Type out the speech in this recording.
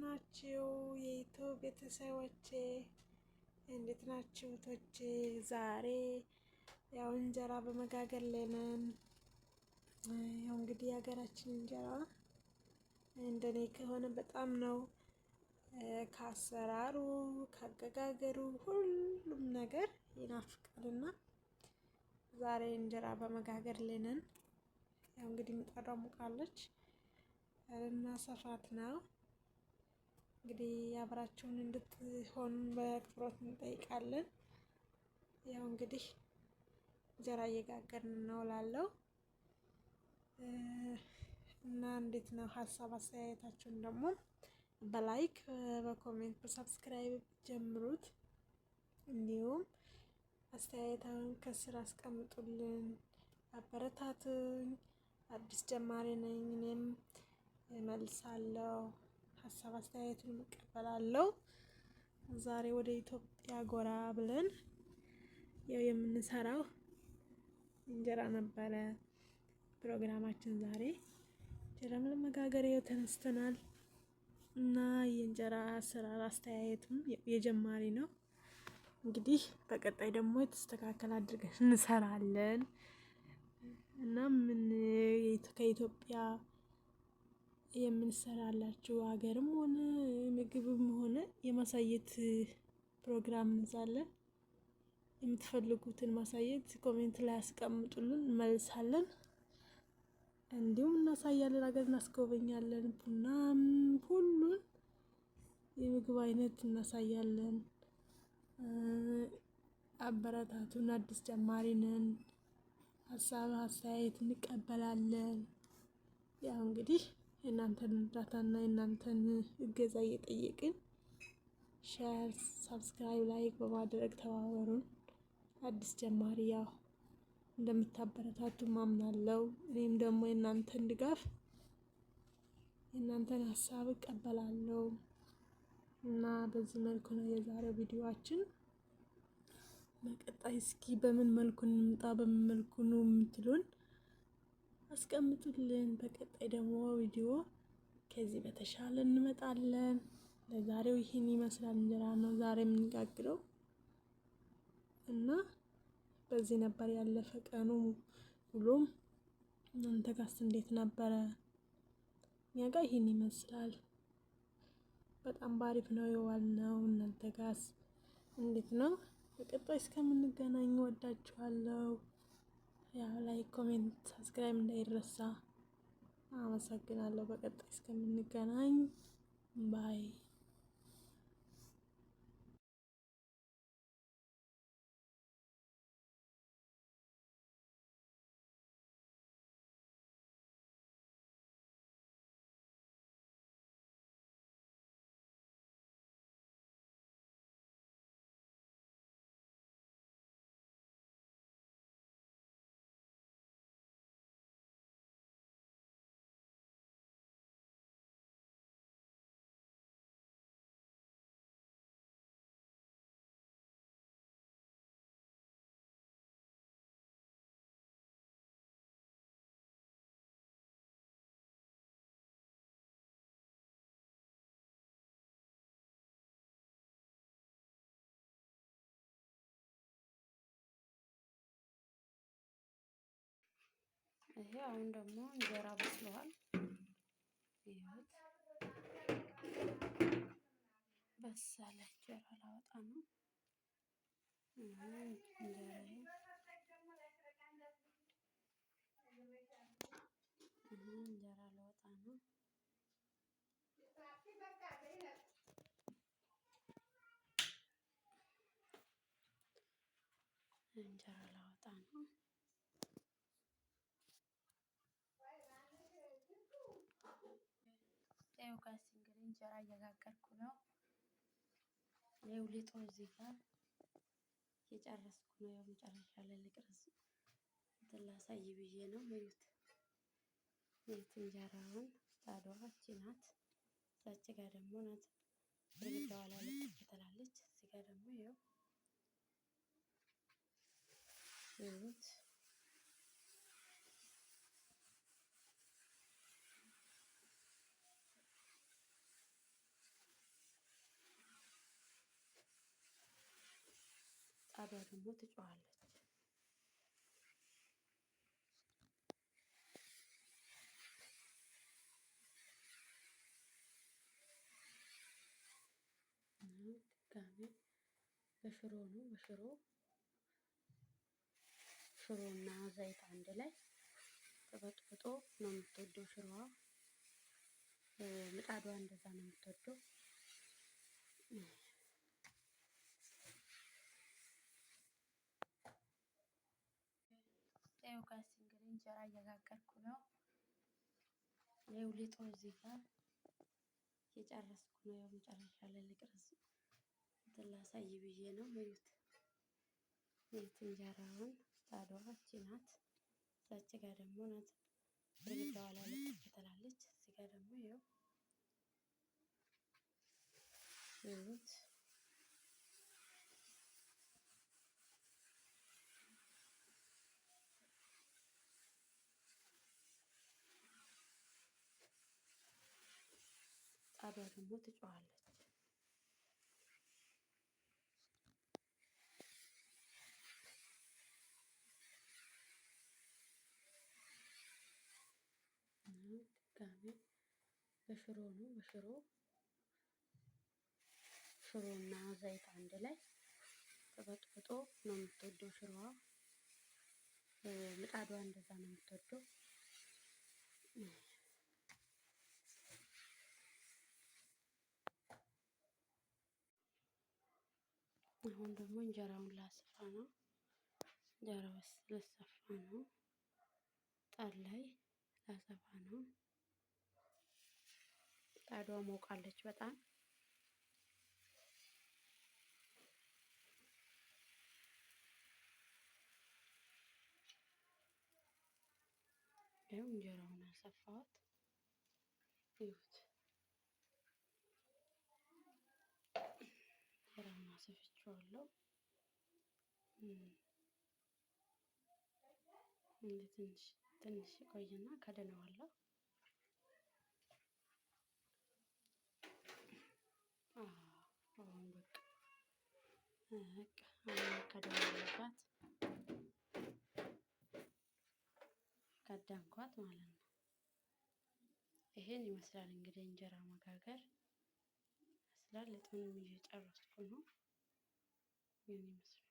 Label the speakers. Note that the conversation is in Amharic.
Speaker 1: ናችሁ የዩቲዩብ ቤተሰቦቼ? እንዴት ናችሁ ቶቼ? ዛሬ ያው እንጀራ በመጋገር ላይ ነን። ያው እንግዲህ የሀገራችን እንጀራ እንደኔ ከሆነ በጣም ነው ከአሰራሩ ካገጋገሩ ሁሉም ነገር ይናፍቃልና ዛሬ እንጀራ በመጋገር ላይ ነን። ያው እንግዲህ ምጣዷ ሙቃለች እና ሰፋት ነው። እንግዲህ አብራችሁን እንድትሆኑ በአክብሮት እንጠይቃለን። ያው እንግዲህ እንጀራ እየጋገርን ነው እላለሁ እና እንዴት ነው ሀሳብ አስተያየታችሁን ደግሞ በላይክ በኮሜንት በሰብስክራይብ ጀምሩት። እንዲሁም አስተያየታችሁን ከስር አስቀምጡልን፣ አበረታቱኝ። አዲስ ጀማሪ ነኝ፣ እኔም እመልሳለሁ፣ ሀሳብ አስተያየቱን እቀበላለሁ። ዛሬ ወደ ኢትዮጵያ ጎራ ብለን ያው የምንሰራው እንጀራ ነበረ ፕሮግራማችን። ዛሬ እንጀራ ለመጋገር ተነስተናል እና የእንጀራ አሰራር አስተያየቱም የጀማሪ ነው። እንግዲህ በቀጣይ ደግሞ የተስተካከለ አድርገን እንሰራለን እና ከኢትዮጵያ የምንሰራላችሁ ሀገርም ሆነ ምግብም ሆነ የማሳየት ፕሮግራም እንዛለን። የምትፈልጉትን ማሳየት ኮሜንት ላይ አስቀምጡልን፣ እንመልሳለን። እንዲሁም እናሳያለን፣ ሀገር እናስጎበኛለን። ቡናም ሁሉን የምግብ አይነት እናሳያለን። አበረታቱን፣ አዲስ ጀማሪ ነን፣ ሀሳብ አስተያየት እንቀበላለን። ያው እንግዲህ የእናንተን እርዳታና የእናንተን እገዛ እየጠየቅን ሼር፣ ሰብስክራይብ፣ ላይክ በማድረግ ተባበሩን። አዲስ ጀማሪ ያው እንደምታበረታቱ ማምናለው። እኔም ደግሞ የእናንተን ድጋፍ የእናንተን ሀሳብ እቀበላለሁ እና በዚህ መልኩ ነው የዛሬው ቪዲዮአችን። በቀጣይ እስኪ በምን መልኩ እንምጣ፣ በምን መልኩ ነው የምትሉን አስቀምጡልን። በቀጣይ ደግሞ ቪዲዮ ከዚህ በተሻለ እንመጣለን። ለዛሬው ይሄን ይመስላል። እንጀራ ነው ዛሬ የምንጋግረው እና በዚህ ነበር ያለፈ ቀኑ ውሎም። እናንተ ጋርስ እንዴት ነበረ? እኛ ጋር ይሄን ይመስላል። በጣም ባሪፍ ነው የዋልነው። እናንተ ጋርስ እንዴት ነው? በቀጣይ እስከምንገናኝ ወዳችኋለሁ። ያው ላይክ፣ ኮሜንት፣ ሰብስክራይብ እንዳይረሳ። አመሰግናለሁ። በቀጣይ እስከምንገናኝ ባይ።
Speaker 2: ይሄ አሁን ደግሞ እንጀራ በስሏል። ይሁት በሰለ። እንጀራ ላወጣ ነው። እንጀራ ላወጣ ነው። እንጀራ ላወጣ ነው። ያው ጋስ እንግዲህ እንጀራ እየጋገርኩ ነው። ያው ሊጡ እዚህ ጋር እየጨረስኩ ነው። ያው መጨረሻ ላይ ልቅረጽ እንትን ላሳይ ብዬ ነው። እዩት እንጀራውን ታዷች ናት። እዛች ጋር ደግሞ ናት ግድግዳዋ ላይ ትከተላለች። እዚህ ጋር ደግሞ ይኸው እዩት ጣዷ ደግሞ ትጮኻለች። ድጋሜ በሽሮ ነው። ሽሮና ዘይት አንድ ላይ ተበጥብጦ ነው የምትወደው ሽሮዋ። ምጣዷ እንደዛ ነው የምትወደው። ያው ጋይስ እንግዲህ እንጀራ እየጋገርኩ ነው። ያው ሊጡ እዚህ ጋር እየጨረስኩ ነው። ያው መጨረሻ ላይ ልቅረጽ እንትን ላሳይ ብዬ ነው። እዩት እንጀራውን ጣዷ እቺ ናት። እዛች ጋር ደግሞ ናት ግድግዳዋ ላይ ልጥፍ ትላለች። እዚህ ጋር ደግሞ ይኸው እዩት ጣዷ ደግሞ ትጮኻለች። ድጋሜ በሽሮ ነው። ሽሮና ዘይት አንድ ላይ ተበጥብጦ ነው የምትወደው ሽሮዋ። ምጣዷ እንደዛ ነው የምትወደው። አሁን ደግሞ እንጀራውን ላሰፋ ነው። እንጀራው ልሰፋ ነው። ጣድ ላይ ላሰፋ ነው። ጣዷ ሞቃለች በጣም። ይኸው እንጀራውን አሰፋሁት። ይሁት እንጀራውን አሰፍቼዋለሁ። ትንሽ ቆይና ከድነዋለሁ። አሁን በቃ ከደነባት ከደንኳት ማለት ነው። ይሄን ይመስላል እንግዲህ እንጀራ መጋገር ይመስላል። ሊጡንም እየጨረስኩ ነው። ይሄን ይመስላል።